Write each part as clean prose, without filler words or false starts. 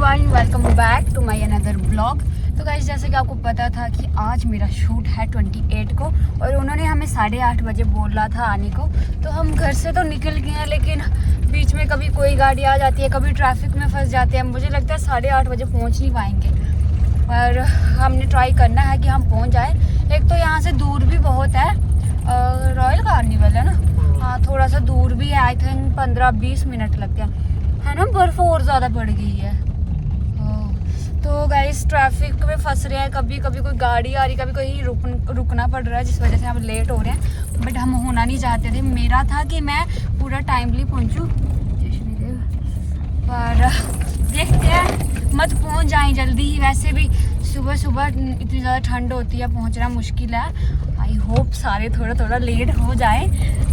Everyone, welcome back to my another blog. तो guys, जैसे कि आपको पता था कि आज मेरा शूट है 28 को और उन्होंने हमें 8:30 बजे बोला था आने को। तो हम घर से तो निकल गए हैं, लेकिन बीच में कभी कोई गाड़ी आ जाती है, कभी ट्रैफिक में फंस जाते हैं। मुझे लगता है 8:30 बजे पहुँच नहीं पाएंगे, पर हमने ट्राई करना है कि हम पहुँच जाएँ। एक तो यहाँ से दूर भी बहुत है, रॉयल कार्निवल है ना, हाँ थोड़ा सा दूर भी है। आई थिंक 15-20 मिनट लगते हैं, है ना। बर्फ़ और ज़्यादा बढ़ गई है। तो गाइस, ट्रैफिक में फंस रहे हैं, कभी कभी कोई गाड़ी आ रही, कभी कहीं रुकना पड़ रहा है, जिस वजह से हम लेट हो रहे हैं। बट हम होना नहीं चाहते थे। मेरा था कि मैं पूरा टाइमली पहुंचूं, पर देखते हैं, मत पहुंच जाएं जल्दी ही। वैसे भी सुबह सुबह इतनी ज़्यादा ठंड होती है, पहुंचना मुश्किल है। आई होप सारे थोड़ा थोड़ा लेट हो जाए,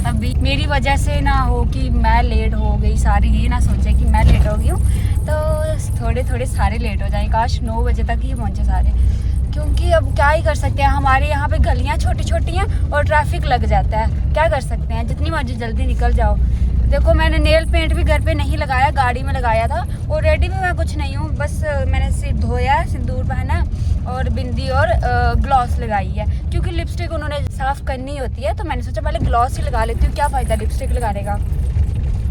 अभी मेरी वजह से ना हो कि मैं लेट हो गई, सारे ये ना सोचे कि मैं लेट हो गई हूँ। तो थोड़े थोड़े सारे लेट हो जाएं। काश 9 बजे तक ही पहुँचे सारे, क्योंकि अब क्या ही कर सकते हैं। हमारे यहाँ पे गलियाँ छोटी छोटी हैं और ट्रैफिक लग जाता है, क्या कर सकते हैं। जितनी मर्जी जल्दी निकल जाओ। देखो, मैंने नेल पेंट भी घर पे नहीं लगाया, गाड़ी में लगाया था। और रेडी भी मैं कुछ नहीं हूँ, बस मैंने सिर धोया, सिंदूर पहना और बिंदी और ग्लॉस लगाई है, क्योंकि लिपस्टिक उन्होंने साफ़ करनी होती है। तो मैंने सोचा पहले ग्लॉस ही लगा लेती हूँ, क्या फ़ायदा लिपस्टिक लगाने का।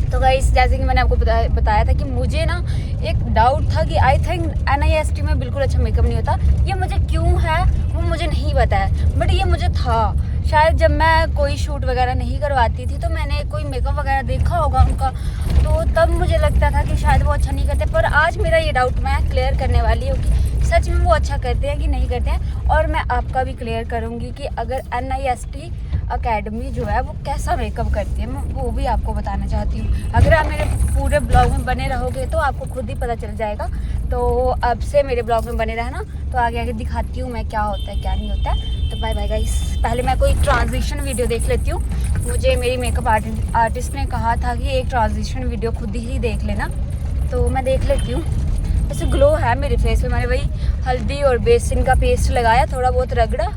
तो गाइस, जैसे कि मैंने आपको बताया था कि मुझे ना एक डाउट था कि आई थिंक NIST में बिल्कुल अच्छा मेकअप नहीं होता। ये मुझे क्यों है वो मुझे नहीं पता है, बट ये मुझे था। शायद जब मैं कोई शूट वगैरह नहीं करवाती थी तो मैंने कोई मेकअप वगैरह देखा होगा उनका, तो तब मुझे लगता था कि शायद वो अच्छा नहीं करते। पर आज मेरा ये डाउट मैं क्लियर करने वाली हूँ कि सच में वो अच्छा करते हैं कि नहीं करते हैं। और मैं आपका भी क्लियर करूँगी कि अगर NIST अकेडमी जो है वो कैसा मेकअप करती है, मैं वो भी आपको बताना चाहती हूँ। अगर आप मेरे पूरे ब्लॉग में बने रहोगे तो आपको खुद ही पता चल जाएगा। तो अब से मेरे ब्लॉग में बने रहना, तो आगे आगे दिखाती हूँ मैं क्या होता है क्या नहीं होता है। तो बाय बाय गाइस। पहले मैं कोई ट्रांजिशन वीडियो देख लेती हूँ। मुझे मेरी मेकअप आर्टिस्ट ने कहा था कि एक ट्रांजिशन वीडियो खुद ही देख लेना, तो मैं देख लेती हूँ। वैसे ग्लो है मेरे फेस पे, मैंने वही हल्दी और बेसन का पेस्ट लगाया, थोड़ा बहुत रगड़ा।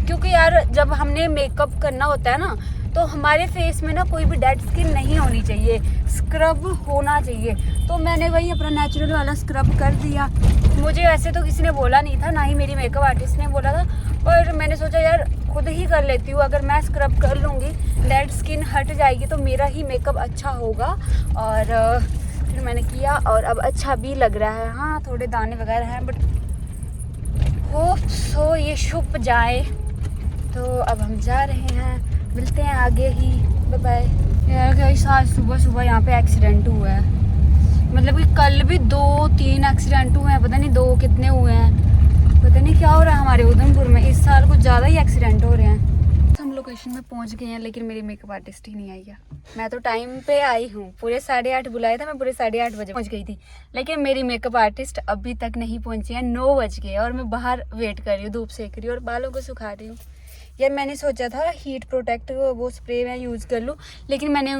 क्योंकि यार जब हमने मेकअप करना होता है ना, तो हमारे फेस में ना कोई भी डेड स्किन नहीं होनी चाहिए, स्क्रब होना चाहिए। तो मैंने वही अपना नेचुरल वाला स्क्रब कर दिया। मुझे वैसे तो किसी ने बोला नहीं था, ना ही मेरी मेकअप आर्टिस्ट ने बोला था, पर मैंने सोचा यार खुद ही कर लेती हूँ। अगर मैं स्क्रब कर लूँगी, डेड स्किन हट जाएगी, तो मेरा ही मेकअप अच्छा होगा। और फिर मैंने किया और अब अच्छा भी लग रहा है। हाँ, थोड़े दाने वगैरह हैं, बट होप सो ये छुप जाए। तो अब हम जा रहे हैं, मिलते हैं आगे ही, बाय बाय। यार गाइस, आज सुबह सुबह यहाँ पे एक्सीडेंट हुआ है। मतलब कि कल भी 2-3 एक्सीडेंट हुए हैं, पता नहीं 2 कितने हुए हैं। पता नहीं क्या हो रहा है हमारे उधमपुर में, इस साल कुछ ज़्यादा ही एक्सीडेंट हो रहे हैं। हम लोकेशन में पहुँच गए हैं, लेकिन मेरी मेकअप आर्टिस्ट ही नहीं आई है। मैं तो टाइम पे आई हूँ, पूरे 8:30 बुलाया था, मैं पूरे 8:30 बजे पहुँच गई थी। लेकिन मेरी मेकअप आर्टिस्ट अभी तक नहीं पहुँची है, 9 बज गए और मैं बाहर वेट कर रही हूँ, धूप सेक रही हूँ और बालों को सुखा रही हूँ। यार मैंने सोचा था हीट प्रोटेक्ट वो स्प्रे मैं यूज़ कर लूँ, लेकिन मैंने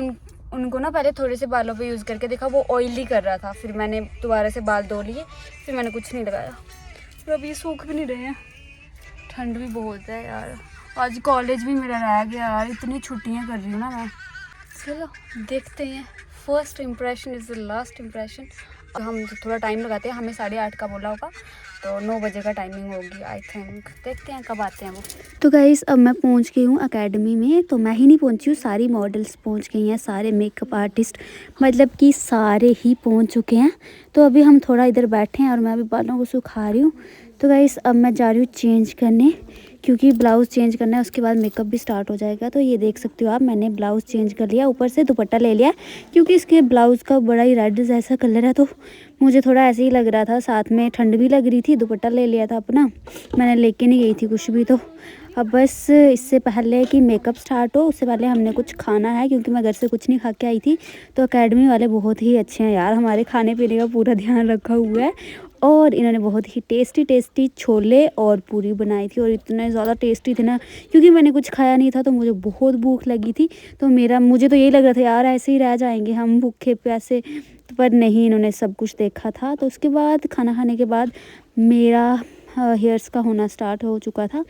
उनको ना पहले थोड़े से बालों पे यूज़ करके देखा, वो ऑयली कर रहा था। फिर मैंने दोबारा से बाल धो लिए, फिर मैंने कुछ नहीं लगाया। और अब ये सूख भी नहीं रहे हैं, ठंड भी बहुत है यार। आज कॉलेज भी मेरा रह गया यार, इतनी छुट्टियाँ कर रही हूँ ना मैं। चलो देखते हैं, first impression is the last impression. हम थोड़ा टाइम लगाते हैं, हमें 8:30 का बोला होगा, तो 9 बजे का टाइमिंग होगी आई थिंक। देखते हैं कब आते हैं वो। तो गाइस, अब मैं पहुंच गई हूँ एकेडमी में। तो मैं ही नहीं पहुंची हूँ, सारी मॉडल्स पहुंच गई हैं, सारे मेकअप आर्टिस्ट, मतलब कि सारे ही पहुंच चुके हैं। तो अभी हम थोड़ा इधर बैठे हैं और मैं अभी बालों को सुखा रही हूँ। तो गाइस, अब मैं जा रही हूँ चेंज करने, क्योंकि ब्लाउज़ चेंज करना है, उसके बाद मेकअप भी स्टार्ट हो जाएगा। तो ये देख सकते हो आप, मैंने ब्लाउज़ चेंज कर लिया, ऊपर से दुपट्टा ले लिया, क्योंकि इसके ब्लाउज़ का बड़ा ही रेड जैसा कलर है, तो मुझे थोड़ा ऐसे ही लग रहा था। साथ में ठंड भी लग रही थी, दुपट्टा ले लिया था अपना, मैंने लेके नहीं गई थी कुछ भी। तो अब बस इससे पहले कि मेकअप स्टार्ट हो, उससे पहले हमने कुछ खाना है, क्योंकि मैं घर से कुछ नहीं खा के आई थी। तो एकेडमी वाले बहुत ही अच्छे हैं यार, हमारे खाने पीने का पूरा ध्यान रखा हुआ है। और इन्होंने बहुत ही टेस्टी छोले और पूरी बनाई थी, और इतने ज़्यादा टेस्टी थे ना, क्योंकि मैंने कुछ खाया नहीं था तो मुझे बहुत भूख लगी थी। तो मुझे तो यही लग रहा था यार ऐसे ही रह जाएंगे हम भूखे प्यासे, पर नहीं, इन्होंने सब कुछ देखा था। तो उसके बाद खाना खाने के बाद मेरा हेयर्स का होना स्टार्ट हो चुका था,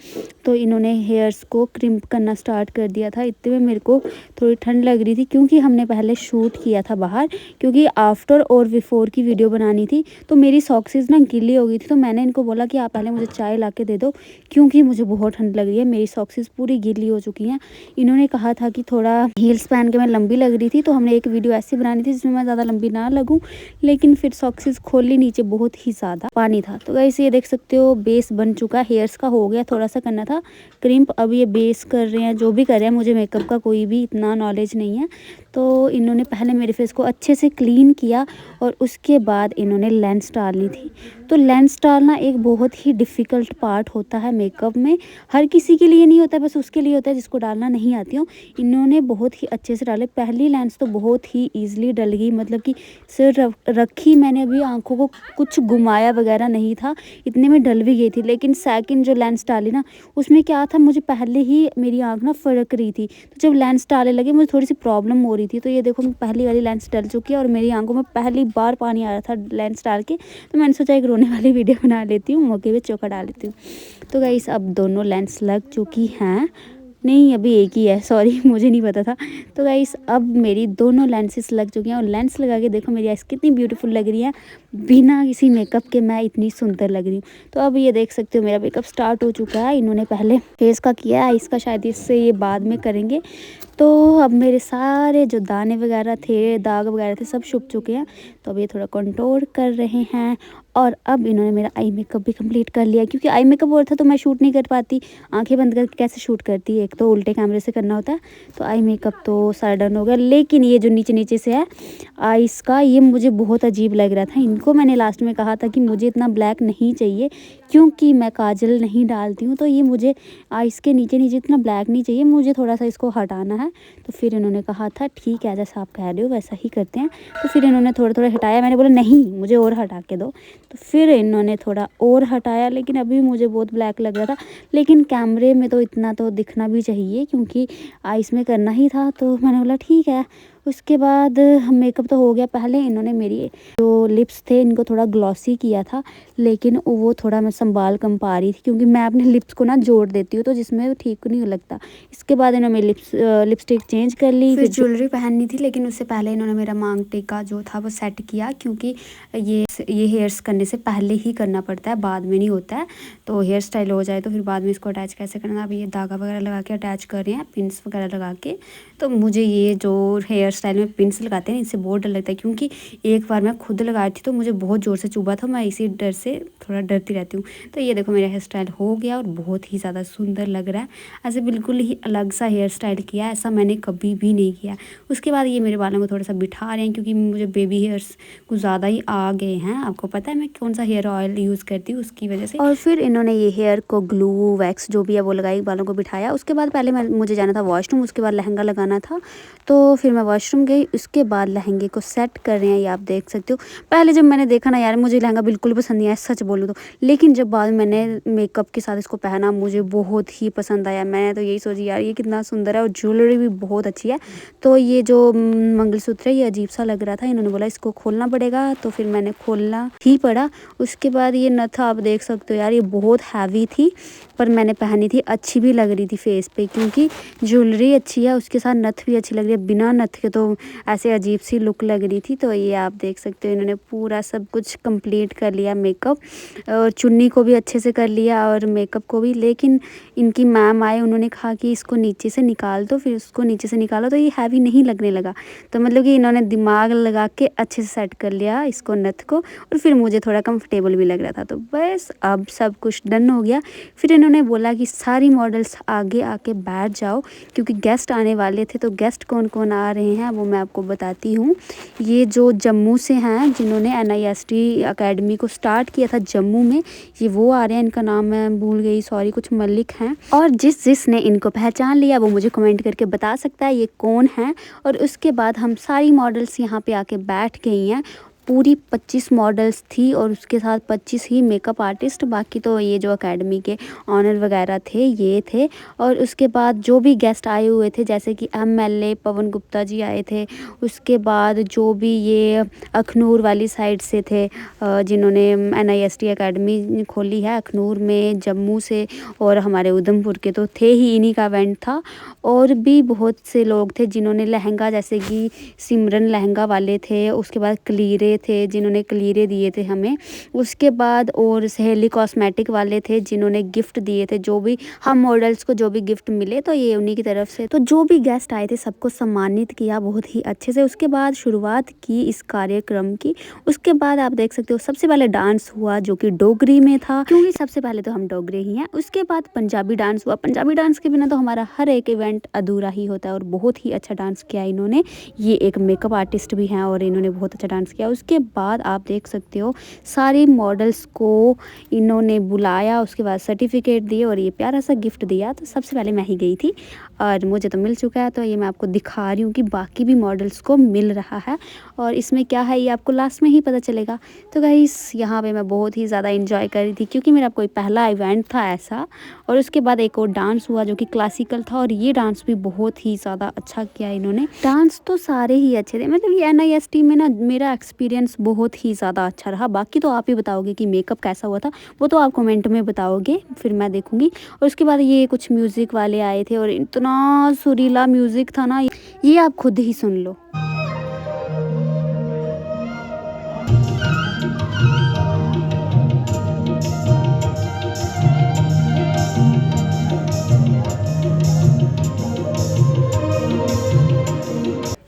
तो इन्होंने हेयर्स को क्रिम्प करना स्टार्ट कर दिया था। इतने में मेरे को थोड़ी ठंड लग रही थी, क्योंकि हमने पहले शूट किया था बाहर, क्योंकि आफ्टर और बिफोर की वीडियो बनानी थी। तो मेरी सॉक्सेस ना गीली हो गई थी, तो मैंने इनको बोला कि आप पहले मुझे चाय ला के दे दो, क्योंकि मुझे बहुत ठंड लग रही है, मेरी सॉक्सेस पूरी गीली हो चुकी हैं। इन्होंने कहा था कि थोड़ा हील्स पहन के मैं लंबी लग रही थी, तो हमने एक वीडियो ऐसी बनानी थी जिसमें मैं ज़्यादा लंबी ना लगूँ, लेकिन फिर सॉक्सेस खोली, नीचे बहुत ही ज़्यादा पानी था। तो गाइस ये देख सकते हो बेस बन चुका है, हेयर्स का हो गया, थोड़ा सा करना था क्रिम्प। अब ये बेस कर रहे हैं, जो भी कर रहे हैं, मुझे मेकअप का कोई भी इतना नॉलेज नहीं है। तो इन्होंने पहले मेरे फेस को अच्छे से क्लीन किया और उसके बाद इन्होंने लेंस डालनी थी। तो लेंस डालना एक बहुत ही डिफ़िकल्ट पार्ट होता है मेकअप में, हर किसी के लिए नहीं होता, बस उसके लिए होता है जिसको डालना नहीं आती हो। इन्होंने बहुत ही अच्छे से डाले। पहली लेंस तो बहुत ही ईजिली डल गई, मतलब कि सिर रखी मैंने, अभी आंखों को कुछ घुमाया वगैरह नहीं था, इतने में डल भी गई थी। लेकिन सेकंड जो लेंस डाली ना, उसमें क्या था, मुझे पहले ही मेरी आंख ना फड़क रही थी, तो जब लेंस डालने लगे मुझे थोड़ी सी प्रॉब्लम हो रही थी। तो ये देखो पहली वाली लेंस डल चुकी है और मेरी आंखों में पहली बार पानी आ रहा था लेंस डाल के। तो मैंने सोचा एक रोने वाली वीडियो बना लेती हूँ, मौके पे चौका डाल लेती हूँ। तो गाइस अब दोनों लेंस लग चुकी हैं, नहीं अभी एक ही है, सॉरी मुझे नहीं पता था। तो गाइस अब मेरी दोनों लेंसेस लग चुकी हैं और लेंस लगा के देखो मेरी आइज़ कितनी ब्यूटीफुल लग रही है, बिना किसी मेकअप के मैं इतनी सुंदर लग रही हूँ। तो अब ये देख सकते हो मेरा मेकअप स्टार्ट हो चुका है। इन्होंने पहले फेस का किया है, आइज़ का शायद इससे ये बाद में करेंगे। तो अब मेरे सारे जो दाने वगैरह थे, दाग वगैरह थे, सब छुप चुके हैं। तो अब ये थोड़ा कंटूर कर रहे हैं और अब इन्होंने मेरा आई मेकअप भी कंप्लीट कर लिया, क्योंकि आई मेकअप और था तो मैं शूट नहीं कर पाती, आंखें बंद करके कैसे शूट करती, एक तो उल्टे कैमरे से करना होता है। तो आई मेकअप तो सारा डन हो गया, लेकिन ये जो नीचे नीचे से है आइस का, ये मुझे बहुत अजीब लग रहा था। इनको मैंने लास्ट में कहा था कि मुझे इतना ब्लैक नहीं चाहिए, क्योंकि मैं काजल नहीं डालती हूँ, तो ये मुझे आइस के नीचे नीचे इतना ब्लैक नहीं चाहिए, मुझे थोड़ा सा इसको हटाना है। तो फिर इन्होंने कहा था ठीक है, जैसा आप कह रहे हो वैसा ही करते हैं। तो फिर इन्होंने थोड़ा थोड़ा हटाया, मैंने बोला नहीं मुझे और हटा के दो। तो फिर इन्होंने थोड़ा और हटाया, लेकिन अभी मुझे बहुत ब्लैक लग रहा था। लेकिन कैमरे में तो इतना तो दिखना भी चाहिए, क्योंकि आइस में करना ही था। तो मैंने बोला ठीक है। उसके बाद मेकअप तो हो गया। पहले इन्होंने मेरी जो लिप्स थे इनको थोड़ा ग्लॉसी किया था, लेकिन वो थोड़ा मैं संभाल कम पा रही थी, क्योंकि मैं अपने लिप्स को ना जोड़ देती हूँ, तो जिसमें ठीक नहीं लगता। इसके बाद इन्होंने मेरी लिपस्टिक चेंज कर ली, फिर ज्वेलरी पहननी थी, लेकिन उससे पहले इन्होंने मेरा मांग टीका जो था वो सेट किया, क्योंकि ये हेयर्स करने से पहले ही करना पड़ता है, बाद में नहीं होता है। तो हेयर स्टाइल हो जाए तो फिर बाद में इसको अटैच कैसे करना। अभी ये धागा वगैरह लगा के अटैच कर रहे हैं, पिन्स वगैरह लगा के। तो मुझे ये जो हेयर स्टाइल में पिन्स लगाते हैं इनसे बहुत डर लगता है, क्योंकि एक बार मैं खुद लगाई थी तो मुझे बहुत ज़ोर से चुभा था, मैं इसी डर से थोड़ा डरती रहती हूँ। तो ये देखो मेरा हेयर स्टाइल हो गया और बहुत ही ज़्यादा सुंदर लग रहा है। ऐसे बिल्कुल ही अलग सा हेयर स्टाइल किया, ऐसा मैंने कभी भी नहीं किया। उसके बाद ये मेरे बालों को थोड़ा सा बिठा रहे हैं, क्योंकि मुझे बेबी हेयर्स कुछ ज़्यादा ही आ गए हैं। आपको पता है मैं कौन सा हेयर ऑयल यूज़ करती हूँ, उसकी वजह से। और फिर इन्होंने ये हेयर को ग्लू वैक्स जो भी है वो लगाई, बालों को बिठाया। उसके बाद पहले मुझे जाना था वॉशरूम, उसके बाद लहंगा लगाना था, तो फिर मैं वॉशरूम गई। उसके बाद लहंगे को सेट कर रहे हैं, ये आप देख सकते हो। पहले जब मैंने देखा ना यार, मुझे लहंगा बिल्कुल पसंद नहीं आया, सच बोलूँ तो। लेकिन जब बाद में मैंने मेकअप के साथ इसको पहना, मुझे बहुत ही पसंद आया। मैंने तो यही सोची यार ये कितना सुंदर है, और ज्वेलरी भी बहुत अच्छी है। तो ये जो मंगलसूत्र है ये अजीब सा लग रहा था, इन्होंने बोला इसको खोलना पड़ेगा, तो फिर मैंने खोलना ही पड़ा। उसके बाद ये नथ आप देख सकते हो यार, ये बहुत हैवी थी, पर मैंने पहनी थी, अच्छी भी लग रही थी फेस पे, क्योंकि ज्वेलरी अच्छी है, उसके साथ नथ भी अच्छी लग रही है। बिना नथ के तो ऐसे अजीब सी लुक लग रही थी। तो ये आप देख सकते हो इन्होंने पूरा सब कुछ कंप्लीट कर लिया, मेकअप और चुन्नी को भी अच्छे से कर लिया और मेकअप को भी। लेकिन इनकी मैम आए, उन्होंने कहा कि इसको नीचे से निकाल दो, फिर उसको नीचे से निकालो, तो ये हैवी नहीं लगने लगा। तो मतलब कि इन्होंने दिमाग लगा के अच्छे से सेट कर लिया इसको, नथ को, और फिर मुझे थोड़ा कंफर्टेबल भी लग रहा था। तो बस अब सब कुछ डन हो गया। फिर इन्होंने बोला कि सारी मॉडल्स आगे आके बैठ जाओ, क्योंकि गेस्ट आने वाले थे। तो गेस्ट कौन कौन आ रहे हैं वो मैं आपको बताती हूँ। ये जो जम्मू से हैं, जिन्होंने NIST अकेडमी को स्टार्ट किया था जम्मू में, ये वो आ रहे हैं। इनका नाम मैं भूल गई, सॉरी, कुछ मलिक हैं। और जिसने इनको पहचान लिया वो मुझे कमेंट करके बता सकता है ये कौन है। और उसके बाद हम सारी मॉडल्स यहाँ पे आके बैठ गई हैं। पूरी 25 मॉडल्स थी और उसके साथ 25 ही मेकअप आर्टिस्ट, बाकी तो ये जो एकेडमी के ऑनर वगैरह थे ये थे। और उसके बाद जो भी गेस्ट आए हुए थे जैसे कि MLA पवन गुप्ता जी आए थे, उसके बाद जो भी ये अखनूर वाली साइड से थे जिन्होंने NIST एकेडमी खोली है अखनूर में, जम्मू से और हमारे उधमपुर के तो थे ही, इन्हीं का इवेंट था। और भी बहुत से लोग थे जिन्होंने लहंगा, जैसे कि सिमरन लहंगा वाले थे, उसके बाद कलीरे थे जिन्होंने कलीरे दिए थे हमें, उसके बाद और सहेली कॉस्मेटिक वाले थे जिन्होंने गिफ्ट दिए थे, जो भी हम मॉडल्स को जो भी गिफ्ट मिले तो ये उन्हीं की तरफ से। तो जो भी गेस्ट आए थे सबको सम्मानित किया बहुत ही अच्छे से। उसके बाद शुरुआत की इस कार्यक्रम की। उसके बाद आप देख सकते हो सबसे पहले डांस हुआ जो कि डोगरी में था, क्योंकि सबसे पहले तो हम डोगरे ही हैं। उसके बाद पंजाबी डांस हुआ। पंजाबी डांस के बिना तो हमारा हर एक इवेंट अधूरा ही होता है और बहुत ही अच्छा डांस किया इन्होंने। ये एक मेकअप आर्टिस्ट भी हैं और इन्होंने बहुत अच्छा डांस किया। उसके बाद आप देख सकते हो सारे मॉडल्स को इन्होंने बुलाया, उसके बाद सर्टिफिकेट दिए और ये प्यारा सा गिफ्ट दिया। तो सबसे पहले मैं ही गई थी और मुझे तो मिल चुका है, तो ये मैं आपको दिखा रही हूँ कि बाकी भी मॉडल्स को मिल रहा है और इसमें क्या है ये आपको लास्ट में ही पता चलेगा। तो गाइस यहाँ पे मैं बहुत ही ज़्यादा इंजॉय कर रही थी क्योंकि मेरा कोई पहला इवेंट था ऐसा। और उसके बाद एक और डांस हुआ जो कि क्लासिकल था और ये डांस भी बहुत ही ज़्यादा अच्छा किया इन्होंने। डांस तो सारे ही अच्छे थे, मतलब ये NIST में ना मेरा एक्सपीरियंस बहुत ही ज़्यादा अच्छा रहा। बाकी तो आप ही बताओगे कि मेकअप कैसा हुआ था, वो तो आप कमेंट में बताओगे फिर मैं देखूँगी। और उसके बाद ये कुछ म्यूज़िक वाले आए थे और इतना सुरीला म्यूज़िक था ना, ये आप खुद ही सुन लो।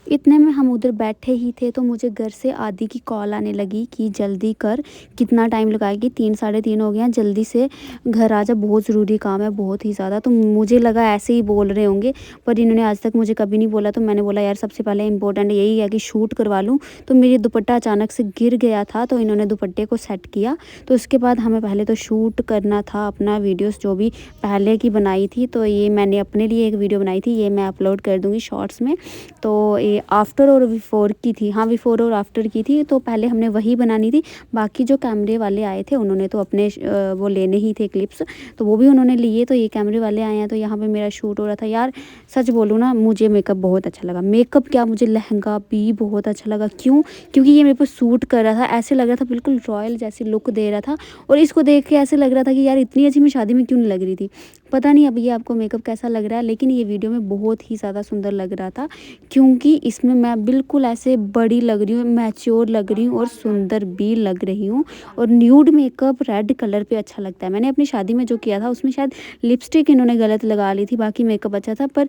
इतने में हम उधर बैठे ही थे तो मुझे घर से आदि की कॉल आने लगी कि जल्दी कर, कितना टाइम लगाएगी, 3 साढ़े 3 हो गए हैं, जल्दी से घर आ जा, बहुत ज़रूरी काम है बहुत ही ज़्यादा। तो मुझे लगा ऐसे ही बोल रहे होंगे, पर इन्होंने आज तक मुझे कभी नहीं बोला। तो मैंने बोला यार सबसे पहले इम्पोर्टेंट यही है कि शूट करवा लूँ। तो मेरी दुपट्टा अचानक से गिर गया था तो इन्होंने दुपट्टे को सेट किया। तो उसके बाद हमें पहले तो शूट करना था अपना वीडियोज़ जो भी पहले की बनाई थी। तो ये मैंने अपने लिए एक वीडियो बनाई थी, ये मैं अपलोड कर दूँगी शॉर्ट्स में। तो ये आफ्टर और बिफोर की थी, हाँ बिफोर और आफ्टर की थी। तो पहले हमने वही बनानी थी, बाकी जो कैमरे वाले आए थे उन्होंने तो अपने वो लेने ही थे क्लिप्स, तो वो भी उन्होंने लिए। तो ये कैमरे वाले आए हैं तो यहाँ पे मेरा शूट हो रहा था। यार सच बोलूँ ना, मुझे मेकअप बहुत अच्छा लगा। मेकअप क्या, मुझे लहंगा भी बहुत अच्छा लगा। क्यों? क्योंकि ये मेरे पर सूट कर रहा था, ऐसे लग रहा था बिल्कुल रॉयल जैसी लुक दे रहा था। और इसको देख के ऐसे लग रहा था कि यार इतनी अच्छी मैं शादी में क्यों नहीं लग रही थी। पता नहीं अब ये आपको मेकअप कैसा लग रहा है, लेकिन ये वीडियो में बहुत ही ज़्यादा सुंदर लग रहा था क्योंकि इसमें मैं बिल्कुल ऐसे बड़ी लग रही हूँ, मैच्योर लग रही हूँ और सुंदर भी लग रही हूँ। और न्यूड मेकअप रेड कलर पे अच्छा लगता है। मैंने अपनी शादी में जो किया था उसमें शायद लिपस्टिक इन्होंने गलत लगा ली थी, बाकी मेकअप अच्छा था। पर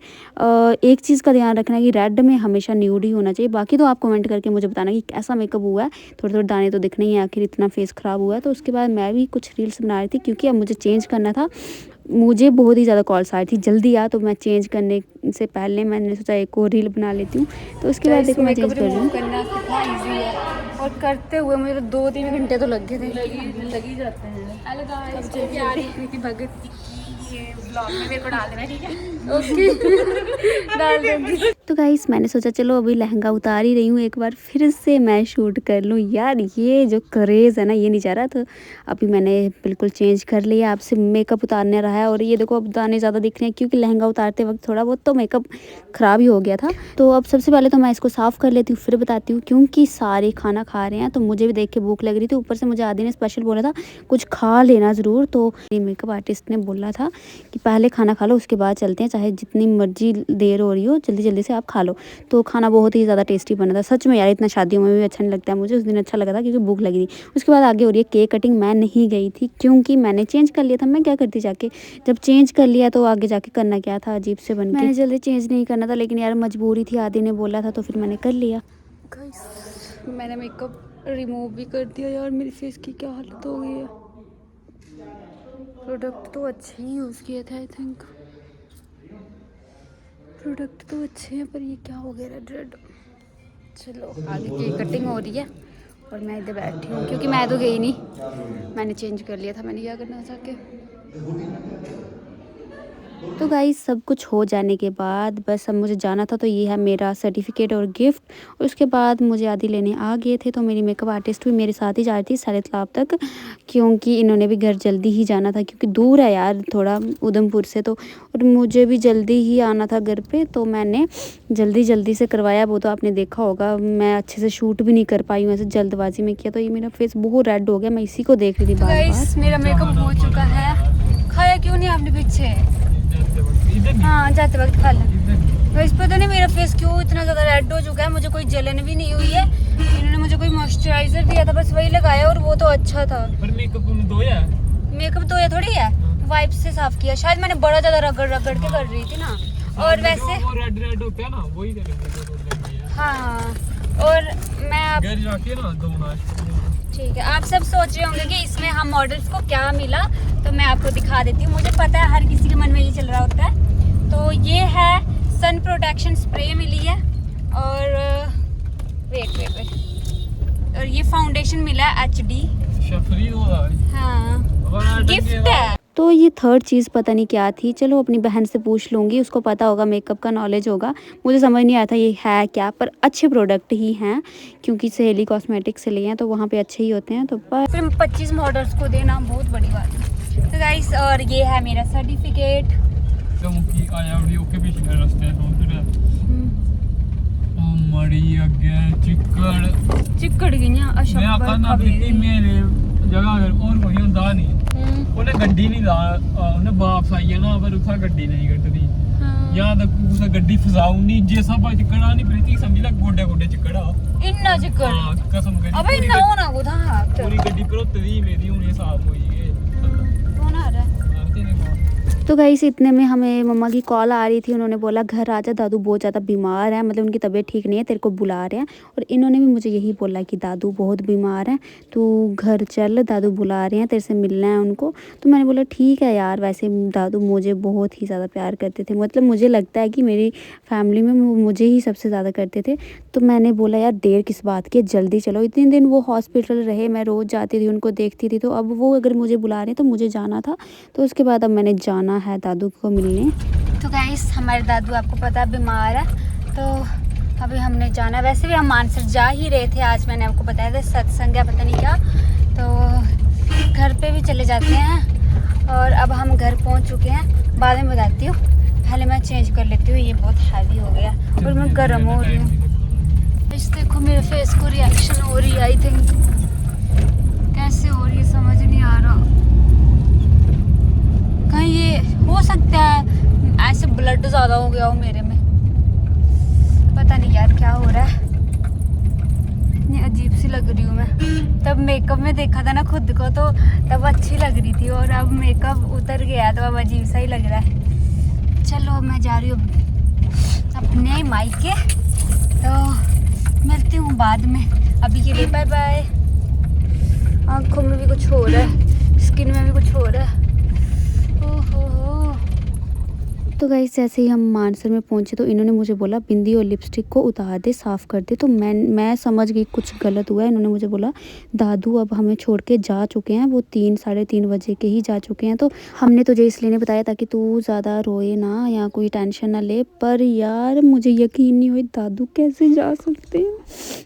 एक चीज़ का ध्यान रखना है कि रेड में हमेशा न्यूड ही होना चाहिए। बाकी तो आप कमेंट करके मुझे बताना कि कैसा मेकअप हुआ है। थोड़े थोड़े दाने तो दिखने ही हैं, आखिर इतना फेस ख़राब हुआ है। तो उसके बाद मैं भी कुछ रील्स बना रही थी क्योंकि अब मुझे चेंज करना था। मुझे बहुत ही ज़्यादा कॉल्स आई थी जल्दी आ, तो मैं चेंज करने से पहले मैंने सोचा एक और रील बना लेती हूँ। तो उसके बाद देखो मैं चेंज कर रही हूँ। करना कितना इजी है और करते हुए मुझे 2-3 घंटे तो लग गए थे। लगी जाते हैं। भगत ये ब्लॉग में मेरे को डाल देना, ठीक है? ओके डाल दूँगी। तो गाइस मैंने सोचा चलो अभी लहंगा उतार ही रही हूँ, एक बार फिर से मैं शूट कर लूँ। यार ये जो क्रेज़ है ना ये नहीं जा रहा। तो अभी मैंने बिल्कुल चेंज कर लिया, आपसे मेकअप उतारने रहा है। और ये देखो अब दाने ज़्यादा दिख रहे हैं क्योंकि लहंगा उतारते वक्त थोड़ा बहुत तो मेकअप ख़राब ही हो गया था। तो अब सबसे पहले तो मैं इसको साफ़ कर लेती हूँ फिर बताती हूँ, क्योंकि सारे खाना खा रहे हैं तो मुझे भी देख के भूख लग रही थी। ऊपर से मुझे आदि ने स्पेशल बोला था कुछ खा लेना ज़रूर। तो ये मेकअप आर्टिस्ट ने बोला था कि पहले खाना खा लो उसके बाद चलते हैं, चाहे जितनी मर्जी देर हो रही हो जल्दी जल्दी से आप खा लो। तो खाना बहुत ही ज़्यादा टेस्टी बना था सच में यार, इतना शादियों में भी अच्छा नहीं लगता है मुझे, उस दिन अच्छा लगा था क्योंकि भूख लगी थी। उसके बाद आगे हो रही है केक कटिंग। मैं नहीं गई थी क्योंकि मैंने चेंज कर लिया था। मैं क्या करती जाके, जब चेंज कर लिया तो आगे जाके करना क्या था, अजीब से बन के। मैंने जल्दी चेंज नहीं करना था लेकिन यार मजबूरी थी, आदि ने बोला था तो फिर मैंने कर लिया। मैंने मेकअप रिमूव भी कर दिया। यार मेरी फेस की क्या हालत हो गई है। प्रोडक्ट तो अच्छे ही यूज़ किए थे, आई थिंक प्रोडक्ट तो अच्छे हैं पर ये क्या हो गया रेड। चलो आगे केक कटिंग हो रही है और मैं इधर बैठी हूँ क्योंकि मैं तो गई नहीं, मैंने चेंज कर लिया था। मैंने क्या करना था कि तो गाइस सब कुछ हो जाने के बाद बस अब मुझे जाना था, तो ये है मेरा सर्टिफिकेट और गिफ्ट। और उसके बाद मुझे आदि लेने आ गए थे, तो मेरी मेकअप आर्टिस्ट भी मेरे साथ ही जा रही थी साढ़े तालाब तक, क्योंकि इन्होंने भी घर जल्दी ही जाना था, क्योंकि दूर है यार थोड़ा उधमपुर से, तो और मुझे भी जल्दी ही आना था घर पे, तो मैंने जल्दी से करवाया। वो तो आपने देखा होगा, मैं अच्छे से शूट भी नहीं कर पाई हूँ, ऐसे जल्दबाजी में किया, तो ये मेरा फेस बहुत रेड हो गया। मैं इसी को देख रही थी बार गाइस मेरा मेकअप हो चुका है। खाया क्यों नहीं आपने पीछे? हाँ जाते वक्त खा लें। वैसे पता नहीं मेरा फेस क्यों इतना ज़्यादा रेड हो चुका है, मुझे कोई जलन भी नहीं हुई है। इन्होंने मुझे कोई मॉइस्चराइजर दिया था, बस वही लगाया और वो तो अच्छा था। पर मेकअप धोया थोड़ी है, वाइप से साफ किया। शायद मैंने बड़ा ज़्यादा रगड़ के कर रही थी ना। और वैसे वो रेड होता है ना, वही करेंगे। हाँ, और मैं आप घर जाके ना धोना। ठीक है, आप सब सोच रहे होंगे कि इसमें हम मॉडल्स को क्या मिला, तो मैं आपको दिखा देती हूँ। मुझे पता है हर किसी के मन में ये चल रहा होता है। तो ये है सन प्रोटेक्शन स्प्रे मिली है, और वेट और ये फाउंडेशन मिला है HD। शफरी हो रहा है। हाँ गिफ्ट है। तो ये थर्ड चीज़ पता नहीं क्या थी, चलो अपनी बहन से पूछ लूँगी, उसको पता होगा, मेकअप का नॉलेज होगा। मुझे समझ नहीं आया था ये है क्या, पर अच्छे प्रोडक्ट ही हैं, क्योंकि सहेली कॉस्मेटिक से लिए हैं तो वहाँ पे अच्छे ही होते हैं। तो पर सिर्फ 25 मॉडल्स को देना बहुत बड़ी बात है। तो गाइस, और ये है मेरा सर्टिफिकेट। कि आया वीडियो के पीछे रास्ते मड़ी अगे चिकड़ गई मैं आखा ना प्रीति मेरे जगह अगर और कोई होंदा नहीं ਉਹਨੇ ਗੱਡੀ ਨਹੀਂ ਲਾ ਉਹਨੇ ਵਾਪਸ ਆਈ ਹੈ ਨਾ, ਪਰ ਉਸਾ ਗੱਡੀ ਨਹੀਂ ਕੱਢਦੀ ਜਾਂ ਤਾਂ ਉਸਾ ਗੱਡੀ ਫਸਾਉ ਨਹੀਂ, ਜੇ ਸਭਾ ਚਿਕੜਾ ਨਹੀਂ ਪ੍ਰੀਤੀ ਸਮਝ ਲੈ ਗੋਡੇ ਗੋਡੇ ਚਿਕੜਾ ਇੰਨਾ चिकड़। ਹਾਂ ਕਸਮ ਕਰੀ अबे ना होना कुदा पूरी ਗੱਡੀ ਭਰੋਤਦੀ ਮੇਰੀ ਹੁਣੇ साफ ਹੋਈ ਹੈ। कौन आ रहा है? तो गाइस इतने में हमें मम्मा की कॉल आ रही थी, उन्होंने बोला घर आजा, दादू बहुत ज़्यादा बीमार है, मतलब उनकी तबीयत ठीक नहीं है, तेरे को बुला रहे हैं। और इन्होंने भी मुझे यही बोला कि दादू बहुत बीमार है, तू घर चल, दादू बुला रहे हैं, तेरे से मिलना है उनको। तो मैंने बोला ठीक है यार, वैसे दादू मुझे बहुत ही ज़्यादा प्यार करते थे, मतलब मुझे लगता है कि मेरी फैमिली में वो मुझे ही सबसे ज़्यादा करते थे। तो मैंने बोला यार देर किस बात की, जल्दी चलो। इतने दिन वो हॉस्पिटल रहे, मैं रोज़ जाती थी उनको देखती थी, तो अब वो अगर मुझे बुला रहे हैं तो मुझे जाना था। तो उसके बाद अब मैंने जाना है दादू को मिलने। तो गाइस हमारे दादू आपको पता है बीमार है, तो अभी हमने जाना। वैसे भी हम मानसर जा ही रहे थे, आज मैंने आपको बताया था सत्संग है पता नहीं क्या, तो घर पे भी चले जाते हैं। और अब हम घर पहुंच चुके हैं, बाद में बताती हूँ, पहले मैं चेंज कर लेती हूँ, ये बहुत हैवी हो गया और मैं गर्म हो रही हूँ। इस देखो मेरे फेस को रिएक्शन हो रही है, आई थिंक कैसे हो रही है समझ नहीं आ रहा। कहीं ये हो सकता है ऐसे ब्लड ज़्यादा हो गया हो मेरे में, पता नहीं यार क्या हो रहा है, इतनी अजीब सी लग रही हूँ मैं। तब मेकअप में देखा था ना खुद को, तो तब अच्छी लग रही थी, और अब मेकअप उतर गया तो अब अजीब सा ही लग रहा है। चलो मैं जा रही हूँ अपने मायके, तो मिलती हूँ बाद में। अभी के लिए बाय बाय। आँखों में भी कुछ हो रहा है, स्किन में भी कुछ हो रहा है। तो गाइस जैसे ही हम मानसर में पहुंचे, तो इन्होंने मुझे बोला बिंदी और लिपस्टिक को उतार दे, साफ़ कर दे। तो मैं समझ गई कुछ गलत हुआ है। इन्होंने मुझे बोला दादू अब हमें छोड़ के जा चुके हैं, वो 3-3:30 बजे के ही जा चुके हैं। तो हमने तुझे इसलिए नहीं बताया ताकि तू ज़्यादा रोए ना या कोई टेंशन ना ले, पर यार मुझे यकीन नहीं हुई दादू कैसे जा सकते हैं।